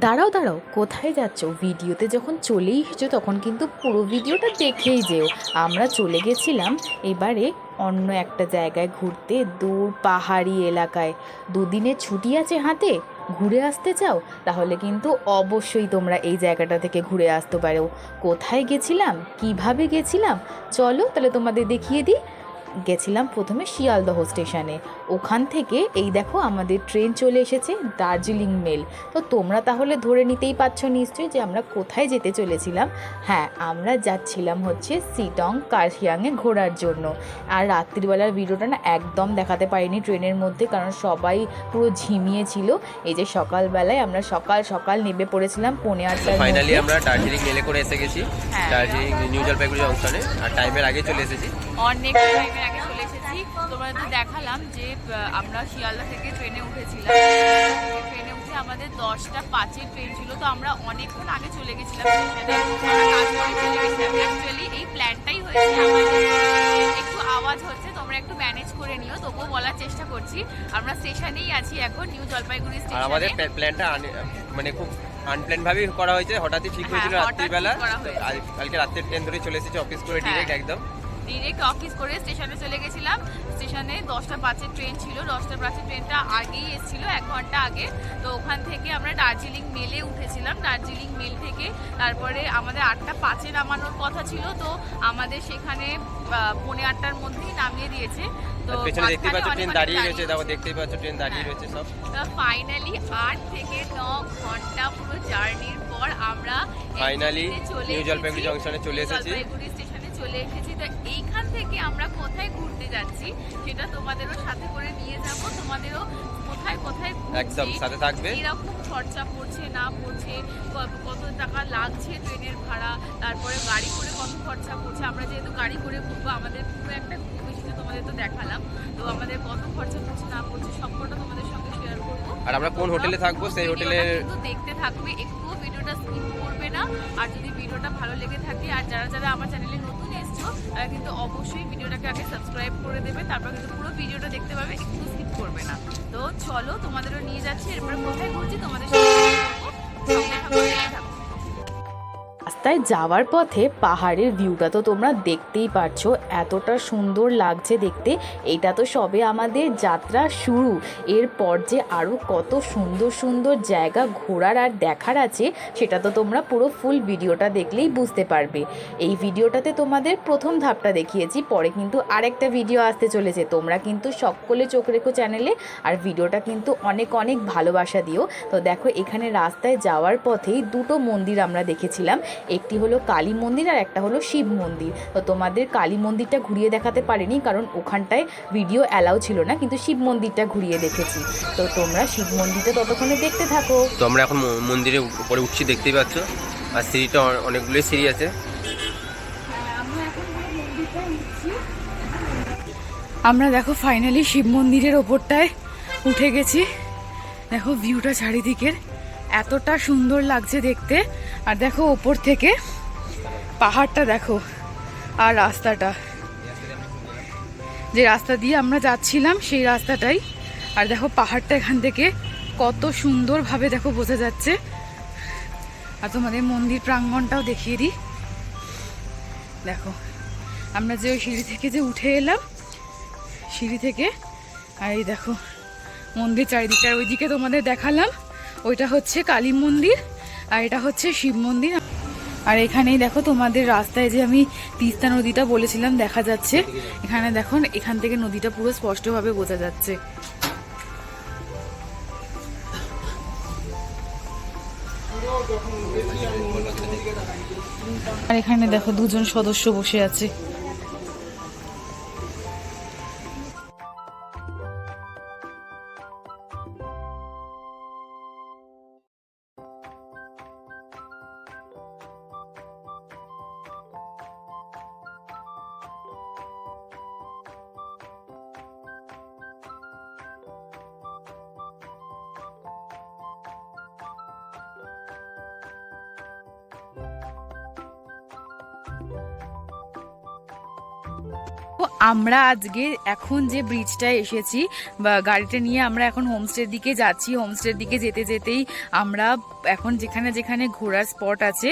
দাঁড়াও দাঁড়াও, কোথায় যাচ্ছ? ভিডিওতে যখন চলেই এসেছো তখন কিন্তু পুরো ভিডিওটা দেখেই যেও। আমরা চলে গেছিলাম এবারে অন্য একটা জায়গায় ঘুরতে, দূর পাহাড়ি এলাকায়। দুদিনের ছুটি আছে হাতে, ঘুরে আসতে চাও? তাহলে কিন্তু অবশ্যই তোমরা এই জায়গাটা থেকে ঘুরে আসতে পারো। কোথায় গেছিলাম, কিভাবে গেছিলাম, চলো তাহলে তোমাদের দেখিয়ে দিই। গেছিলাম প্রথমে শিয়ালদহ স্টেশনে। ওখান থেকে এই দেখো আমাদের ট্রেন চলে এসেছে দার্জিলিং মেল। তো তোমরা তাহলে ধরে নিতেই পারছো নিশ্চয়ই যে আমরা কোথায় যেতে চলেছিলাম। হ্যাঁ, আমরা যাচ্ছিলাম হচ্ছে সিটং কার্শিয়াংয়ে ঘোরার জন্য। আর রাত্রিবেলার ভিডিওটা না একদম দেখাতে পারিনি ট্রেনের মধ্যে, কারণ সবাই পুরো ঝিমিয়ে ছিল। এই যে সকালবেলায় আমরা সকাল সকাল নেমে পড়েছিলাম 8:30টার ফাইনালি মধ্যে। আমরা দার্জিলিং মেলে করে এসে গেছি। হ্যাঁ, দার্জিলিং নিউ জলপাইগুড়ি জংশনে, আর টাইমের আগে চলে এসেছি। অনেক টাইমের আগে চলে এসেছি। তোমাদের দেখালাম যে আমরা শিয়ালদা থেকে ট্রেনে উঠেছিলাম। ট্রেনে উঠে আমাদের 10টা 5-এর ট্রেন ছিল, তো আমরা অনেকক্ষণ আগে চলে গেছিলাম স্টেশনে। আমরা কাজ করে চলে গেছিলাম। অ্যাকচুয়ালি এই প্ল্যানটাই হয়েছে আমাদের। একটু আওয়াজ হচ্ছে, তোমরা একটু ম্যানেজ করে নিও, তবুও বলার চেষ্টা করছি। আমরা স্টেশনেই আছি এখন, নিউ জলপাইগুড়ি আর আমাদের স্টেশনে। প্ল্যানটা মানে খুব আনপ্ল্যান ভাবেই করা হয়েছে, হঠাৎই ঠিক হয়েছিল হ্যাঁ, হঠাৎ রাত্রিবেলা। ঠিক করা হয়েছে। কালকে রাত্রের ট্রেন ধরে চলে এসেছি অফিস করে হ্যাঁ। ডিরেক্ট একদম। ডিরেক্ট অফিস করে স্টেশনে চলে গেছিলাম। স্টেশনে 10টা 5-এর ট্রেন ছিল। 10টা 5-এর ট্রেনটা আগেই এসেছিল, 1 ঘন্টা আগে। তো ওখান থেকে আমরা দার্জিলিং মেলে উঠেছিলাম। দার্জিলিং মেল থেকে তারপরে আমাদের 8টা 5-এ নামানোর কথা ছিল, তো আমাদের সেখানে 8:45টার মধ্যেই নামিয়ে দিয়েছে। তো পেছনে দেখতেই পাচ্ছ ট্রেন অনেক দাঁড়িয়ে অনেক রয়েছে, দেখো দেখতেই পাচ্ছ ট্রেন দাঁড়িয়ে রয়েছে সব। ফাইনালি 8 থেকে 9 ঘন্টা পুরো জার্নির পর আমরা ফাইনালি চলে নিউ জলপাইগুড়ি এসেছি। জংশনে চলে এসেছি। জলপাইগুড়ি স্টেশনে চলে এসেছি। তো এইখান থেকে আমরা কোথায় ঘুরতে যাচ্ছি সেটা তোমাদেরও সাথে করে নিয়ে যাব। তোমাদেরও কোথায় কোথায় একদম সাথে থাকবে। এরকম খরচা পড়ছে না পড়ছে, কত টাকা লাগছে ট্রেনের ভাড়া, তারপরে গাড়ি করে কত খরচা পড়ছে। আমরা যেহেতু গাড়ি করে ঘুরবো, আমাদের পুরো একটা বেশি তোমাদের তো দেখালাম, তো আমাদের কত খরচা পড়ছে না পড়ছে সবকটা তোমাদের সঙ্গে শেয়ার করবো। আর আমরা কোন হোটেলে থাকবো সেই হোটেলে কিন্তু দেখতে থাকবে, একটুও ভিডিওটা স্কিপ করবে না। আর যদি ভিডিওটা ভালো লেগে থাকে, আর যারা যারা আমার চ্যানেলে নতুন এসছো, তারা কিন্তু অবশ্যই ভিডিওটাকে আগে সাবস্ক্রাইব করে দেবে, তারপর কিন্তু পুরো ভিডিওটা দেখতে পাবে, একটু স্কিপ করবে না। তো চলো, তোমাদেরও নিয়ে যাচ্ছি। এরপরে কোথায় ঘুরছি তোমাদের সঙ্গে share করবো। সঙ্গে থাকো, দেখতে থাকো। রাস্তায় যাওয়ার পথে পাহাড়ের ভিউটা তো তোমরা দেখতেই পারছো, এতটা সুন্দর লাগছে দেখতে। এটা তো সবে আমাদের যাত্রা শুরু। এরপর যে আরও কত সুন্দর সুন্দর জায়গা ঘোরার আর দেখার আছে, সেটা তো তোমরা পুরো ফুল ভিডিওটা দেখলেই বুঝতে পারবে। এই ভিডিওটাতে তোমাদের প্রথম ধাপটা দেখিয়েছি, পরে কিন্তু আরেকটা ভিডিও আসতে চলেছে। তোমরা কিন্তু সকলে চোখ রেখো চ্যানেলে, আর ভিডিওটা কিন্তু অনেক অনেক ভালোবাসা দিও। তো দেখো, এখানে রাস্তায় যাওয়ার পথেই দুটো মন্দির আমরা দেখেছিলাম। একটি হলো কালী মন্দির আর একটা হলো শিব মন্দির। তো তোমাদের কালী মন্দিরটা ঘুরিয়ে দেখাতে পারিনি, কারণ ওখানটায় ভিডিও অ্যালাউ ছিল না, কিন্তু শিব মন্দিরটা ঘুরিয়ে দেখেছি। তো তোমরা শিব মন্দিরটা ততক্ষণে দেখতে থাকো। তো আমরা এখন মন্দিরের উপরে উঠছি, দেখতেই পাচ্ছ। আর সিঁড়িটা অনেকগুলো সিঁড়ি আছে। আমরা দেখো ফাইনালি শিব মন্দিরের ওপরটায় উঠে গেছি। দেখো ভিউটা চারিদিকের এতটা সুন্দর লাগছে দেখতে। আর দেখো ওপর থেকে পাহাড়টা দেখো, আর রাস্তাটা, যে রাস্তা দিয়ে আমরা যাচ্ছিলাম সেই রাস্তাটাই। আর দেখো পাহাড়টা এখান থেকে কত সুন্দরভাবে দেখো বোঝা যাচ্ছে। আর তোমাদের মন্দির প্রাঙ্গণটাও দেখিয়ে দিই। দেখো আমরা যে ওই সিঁড়ি থেকে যে উঠে এলাম, সিঁড়ি থেকে, আর এই দেখো মন্দির চারিদিকটা। ওইদিকে তোমাদের দেখালাম, ওইটা হচ্ছে কালী মন্দির, আর এটা হচ্ছে শিব মন্দির। আর এখানেই দেখো তোমাদের রাস্তায় যে আমি তিস্তা নদীটা বলেছিলাম দেখা যাচ্ছে। এখানে দেখো, এখান থেকে নদীটা পুরো স্পষ্টভাবে বোঝা যাচ্ছে। আর এখানে দেখো দুজন সদস্য বসে আছে। আমরা আজকে এখন যে ব্রিজটায় এসেছি বা গাড়িটা নিয়ে আমরা এখন হোমস্টের দিকে যাচ্ছি। হোমস্টের দিকে যেতে যেতেই আমরা এখন যেখানে যেখানে ঘোরার স্পট আছে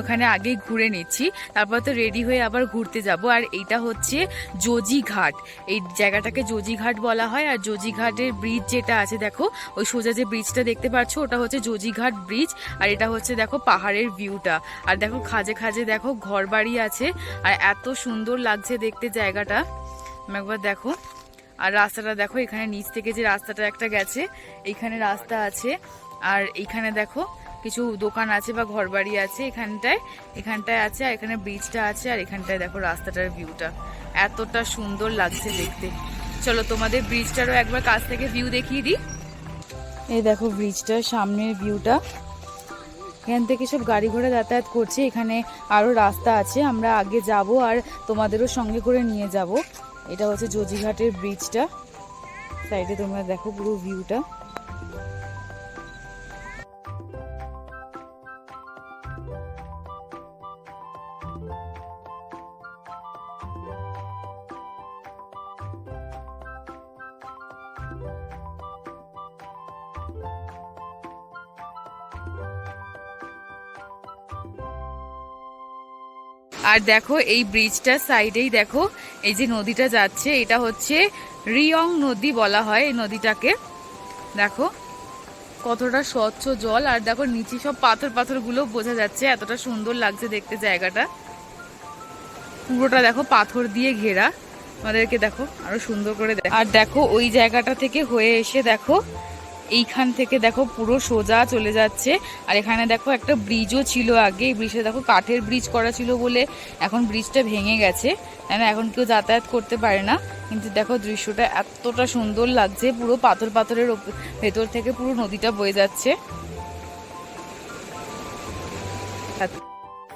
ওখানে আগেই ঘুরে নিচ্ছি, তারপর তো রেডি হয়ে আবার ঘুরতে যাব। আর এইটা হচ্ছে জোজি ঘাট, এই জায়গাটাকে জোজি ঘাট বলা হয়। আর জোজি ঘাটের ব্রিজ যেটা আছে দেখো, ওই সোজা যে ব্রিজটা দেখতে পাচ্ছ ওটা হচ্ছে জোজি ঘাট ব্রিজ। আর এটা হচ্ছে দেখো পাহাড়ের ভিউটা, আর দেখো খাজে খাজে দেখো ঘর বাড়ি আছে, আর এত সুন্দর লাগছে দেখতে জায়গাটা, একবার দেখো। আর রাস্তাটা দেখো, এখানে নিচ থেকে যে রাস্তাটা একটা গেছে, এইখানে রাস্তা আছে। আর এইখানে দেখো কিছু দোকান আছে বা ঘরবাড়ি আছে, এখানটায় আছে। আর এখানে ব্রিজটা আছে, আর এখানটায় দেখো রাস্তাটার ভিউটা এতটা সুন্দর লাগছে দেখতে। চলো তোমাদের ব্রিজটারও একবার কাছ থেকে ভিউ দেখিয়ে দিই। এই দেখো ব্রিজটার সামনের ভিউটা, এখান থেকে সব গাড়ি ঘোড়া যাতায়াত করছে। এখানে আরও রাস্তা আছে, আমরা আগে যাব আর তোমাদেরও সঙ্গে করে নিয়ে যাব। এটা হচ্ছে জোজিঘাটের ব্রিজটা, সাইডে তোমরা দেখো পুরো ভিউটা। আর দেখো এই ব্রিজটার সাইডেই দেখো এই যে নদীটা যাচ্ছে, এটা হচ্ছে রিয়ং নদী বলা হয় এই নদীটাকে। দেখো কতটা স্বচ্ছ জল, আর দেখো নিচে সব পাথর গুলো বোঝা যাচ্ছে, এতটা সুন্দর লাগছে দেখতে জায়গাটা। পুরোটা দেখো পাথর দিয়ে ঘেরা, আমাদেরকে দেখো আরো সুন্দর করে দেখো। আর দেখো ওই জায়গাটা থেকে হয়ে এসে দেখো এইখান থেকে দেখো পুরো সোজা চলে যাচ্ছে। আর এখানে দেখো একটা ব্রিজও ছিল আগে, এই ব্রিজটা দেখো কাঠের ব্রিজ করা ছিল বলে এখন ব্রিজটা ভেঙে গেছে, তাই না, এখন কেউ যাতায়াত করতে পারে না। কিন্তু দেখো দৃশ্যটা এতটা সুন্দর লাগছে, পুরো পাথরের ভেতর থেকে পুরো নদীটা বয়ে যাচ্ছে।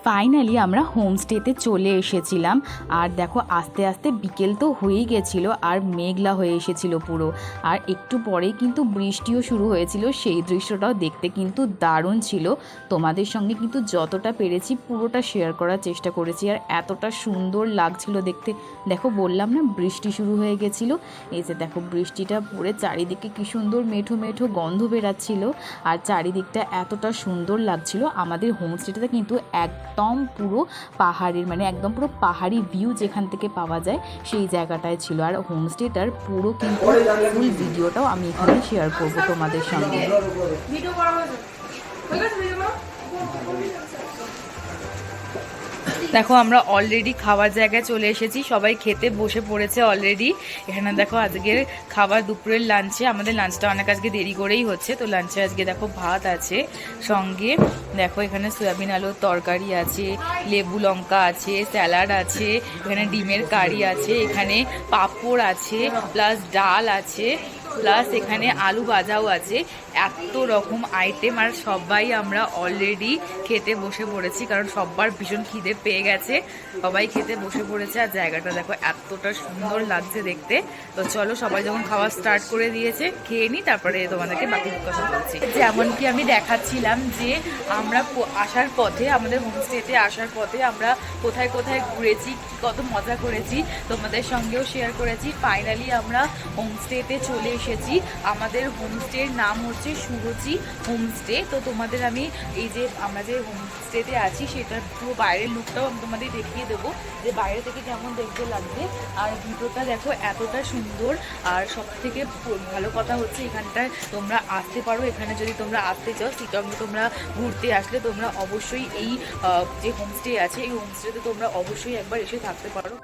ফাইনালি আমরা হোমস্টেতে চলে এসেছিলাম। আর দেখো আস্তে আস্তে বিকেল তো হয়েই গেছিলো, আর মেঘলা হয়ে এসেছিলো পুরো। আর একটু পরেই কিন্তু বৃষ্টিও শুরু হয়েছিল, সেই দৃশ্যটাও দেখতে কিন্তু দারুণ ছিল। তোমাদের সঙ্গে কিন্তু যতটা পেরেছি পুরোটা শেয়ার করার চেষ্টা করেছি, আর এতটা সুন্দর লাগছিল দেখতে। দেখো বললাম না বৃষ্টি শুরু হয়ে গেছিলো, এই যে দেখো বৃষ্টিটা পড়ে চারিদিকে কি সুন্দর মেঠো মেঠো গন্ধ বেরাচ্ছিল, আর চারিদিকটা এতটা সুন্দর লাগছিল। আমাদের হোমস্টেটা কিন্তু একদম পুরো পাহাড়ের, মানে একদম পুরো পাহাড়ি ভিউ যেখান থেকে পাওয়া যায় সেই জায়গাটায় ছিল। আর হোমস্টেটার পুরো কিন্তু ফুল ভিডিওটাও আমি এখানে শেয়ার করবো তোমাদের সঙ্গে। দেখো আমরা অলরেডি খাবার জায়গায় চলে এসেছি, সবাই খেতে বসে পড়েছে অলরেডি। এখানে দেখো আজকের খাবার দুপুরের লাঞ্চে, আমাদের লাঞ্চটা অনেক আজকে দেরি করেই হচ্ছে, তো লাঞ্চে আজকে দেখো ভাত আছে, সঙ্গে দেখো এখানে সয়াবিন আলুর তরকারি আছে, লেবু লঙ্কা আছে, স্যালাড আছে, এখানে ডিমের কারি আছে, এখানে পাঁপড় আছে, প্লাস ডাল আছে, প্লাস এখানে আলু ভাজাও আছে। এত রকম আইটেম, আর সবাই আমরা অলরেডি খেতে বসে পড়েছি, কারণ সবার ভীষণ খিদে পেয়ে গেছে, সবাই খেতে বসে পড়েছে। আর জায়গাটা দেখো এতটা সুন্দর লাগছে দেখতে। তো চলো সবাই যখন খাওয়া স্টার্ট করে দিয়েছে খেয়ে নিই, তারপরে তোমাদেরকে বাকি কথা বলছি। যেমনকি আমি দেখাচ্ছিলাম যে আমরা আসার পথে, আমাদের হোমস্টেতে আসার পথে আমরা কোথায় কোথায় ঘুরেছি, কত মজা করেছি তোমাদের সঙ্গেও শেয়ার করেছি। ফাইনালি আমরা হোমস্টেতে চলে এসেছি। আমাদের হোমস্টের নাম হচ্ছে সুরুচি হোমস্টে। তো তোমাদের আমি এই যে আমরা যে হোমস্টেতে আছি সেটার পুরো বাইরের লুকটাও আমি তোমাদের দেখিয়ে দেবো, যে বাইরে থেকে কেমন দেখতে লাগবে। আর ভিডিওটা দেখো এতটা সুন্দর, আর সব থেকে ভালো কথা হচ্ছে এখানটায় তোমরা আসতে পারো। এখানে যদি তোমরা আসতে চাও, শিলংয়ে তোমরা ঘুরতে আসলে তোমরা অবশ্যই এই যে হোমস্টে আছে এই হোমস্টেতে তোমরা অবশ্যই একবার এসে থাকতে পারো।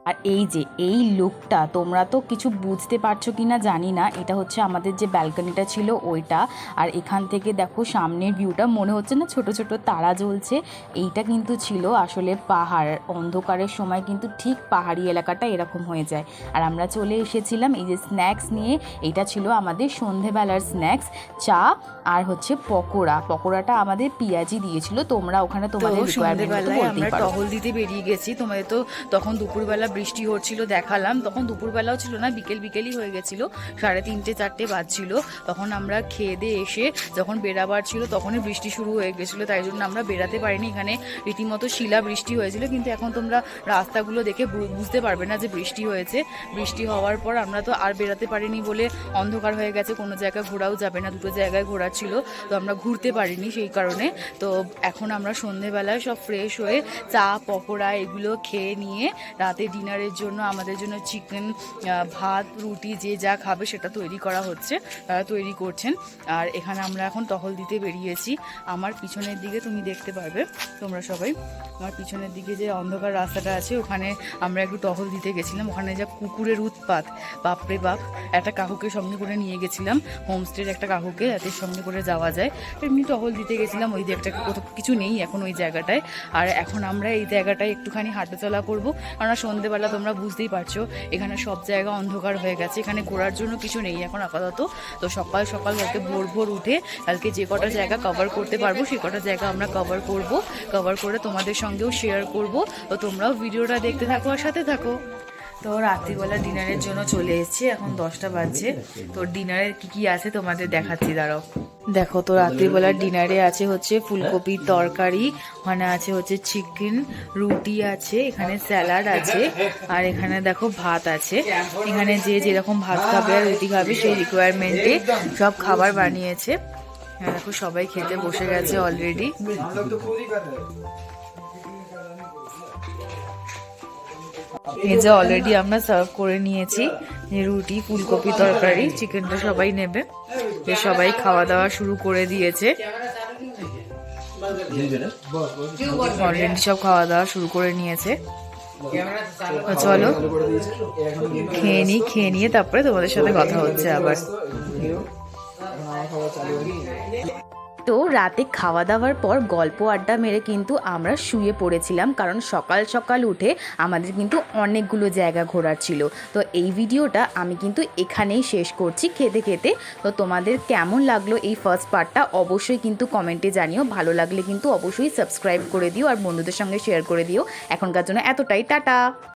আর এই যে এই লুকটা তোমরা তো কিছু বুঝতে পারছো কি না জানি না, এটা হচ্ছে আমাদের যে ব্যালকনিটা ছিল ওইটা। আর এখান থেকে দেখো সামনের ভিউটা, মনে হচ্ছে না ছোট ছোট তারা জ্বলছে, এইটা কিন্তু ছিল আসলে পাহাড়। অন্ধকারের সময় কিন্তু ঠিক পাহাড়ি এলাকাটা এরকম হয়ে যায়। আর আমরা চলে এসেছিলাম এই যে স্ন্যাক্স নিয়ে, এটা ছিল আমাদের সন্ধেবেলার স্ন্যাক্স, চা আর হচ্ছে পকোড়াটা আমাদের পিয়াজি দিয়েছিল। তোমরা ওখানে তোমাদের আমরা টহল দিতে বেরিয়ে গেছি, তোমাদের তো তখন দুপুরবেলা বৃষ্টি হচ্ছিল দেখালাম। তখন দুপুরবেলাও ছিল না, বিকেলই হয়ে গেছিলো, 3:30 4টে বাজছিল। তখন আমরা খেয়ে দিয়ে এসে যখন বেরাবার ছিল তখনই বৃষ্টি শুরু হয়ে গেছিলো, তাই জন্য আমরা বেরাতে পারিনি। এখানে রীতিমতো শিলা বৃষ্টি হয়েছিল, কিন্তু এখন তোমরা রাস্তাগুলো দেখে বুঝতে পারবে না যে বৃষ্টি হয়েছে। বৃষ্টি হওয়ার পর আমরা তো আর বেরাতে পারিনি বলে অন্ধকার হয়ে গেছে, কোনো জায়গায় ঘোরাও যাবে না, দুটো জায়গায় ঘোরা ছিল, তো আমরা ঘুরতে পারিনি সেই কারণে। তো এখন আমরা সন্ধেবেলায় সব ফ্রেশ হয়ে চা পকোড়া এগুলো খেয়ে নিয়ে রাতে ডিনারের জন্য আমাদের জন্য চিকেন, ভাত, রুটি যে যা খাবে সেটা তৈরি করা হচ্ছে, তারা তৈরি করছেন। আর এখানে আমরা এখন টহল দিতে বেরিয়েছি। আমার পিছনের দিকে তুমি দেখতে পারবে তোমরা সবাই, আমার পিছনের দিকে যে অন্ধকার রাস্তাটা আছে ওখানে আমরা একটু টহল দিতে গেছিলাম। ওখানে যা কুকুরের উৎপাত, বাপরে বাপ। একটা কাকুকে সঙ্গে করে নিয়ে গেছিলাম, হোমস্টের একটা কাকুকে, যাতে সঙ্গে করে যাওয়া যায়। এমনি টহল দিতে গেছিলাম, ওই দিকটা কোথাও কিছু নেই এখন ওই জায়গাটায়। আর এখন আমরা এই জায়গাটায় একটুখানি হাঁটাচলা করবো, কারণ সন্ধ্যেবেলা তোমরা বুঝতেই পারছো এখানে সব জায়গা অন্ধকার হয়ে গেছে, এখানে ঘোরার জন্য কিছু নেই এখন আপাতত। তো সকাল সকাল কালকে ভোর উঠে কালকে যে কটা জায়গা কভার করতে পারবো সেই কটা জায়গা আমরা কভার করে তোমাদের সঙ্গেও শেয়ার করব। তো তোমরাও ভিডিওটা দেখতে থাকো আর সাথে থাকো। তো রাত্রিবেলা ডিনারের জন্য চলে এসেছি, এখন 10টা বাজছে। তো ডিনারে কি আছে তোমাদের দেখাচ্ছি, দাঁড়াও। দেখো, তো রাত্রিবেলার ডিনারে আছে হচ্ছে ফুলকপির তরকারি, ওখানে আছে হচ্ছে চিকেন, রুটি আছে, এখানে স্যালাড আছে, আর এখানে দেখো ভাত আছে। এখানে যে যেরকম ভাত খাবে আর রুটি খাবে সেই রিকোয়ারমেন্টে সব খাবার বানিয়েছে। দেখো সবাই খেতে বসে গেছে অলরেডি। এই যে অলরেডি আমরা সার্ভ করে নিয়েছি রুটি, ফুলকপি তরকারি, চিকেনটা সবাই নেবে। সবাই খাওয়া দাওয়া শুরু করে দিয়েছে, অলরেডি সব খাওয়া দাওয়া শুরু করে নিয়েছে। চলো খেয়ে নিয়ে তারপরে তোমাদের সাথে কথা হচ্ছে আবার। তো রাতে খাওয়া দাওয়ার পর গল্প আড্ডা মেরে কিন্তু আমরা শুয়ে পড়েছিলাম, কারণ সকাল সকাল উঠে আমাদের কিন্তু অনেকগুলো জায়গা ঘোরার ছিল। তো এই ভিডিওটা আমি কিন্তু এখানেই শেষ করছি খেতে খেতে। তো তোমাদের কেমন লাগলো এই ফার্স্ট পার্টটা অবশ্যই কিন্তু কমেন্টে জানিও। ভালো লাগলে কিন্তু অবশ্যই সাবস্ক্রাইব করে দিও আর বন্ধুদের সঙ্গে শেয়ার করে দিও। এখনকার জন্য এতটাই, টাটা।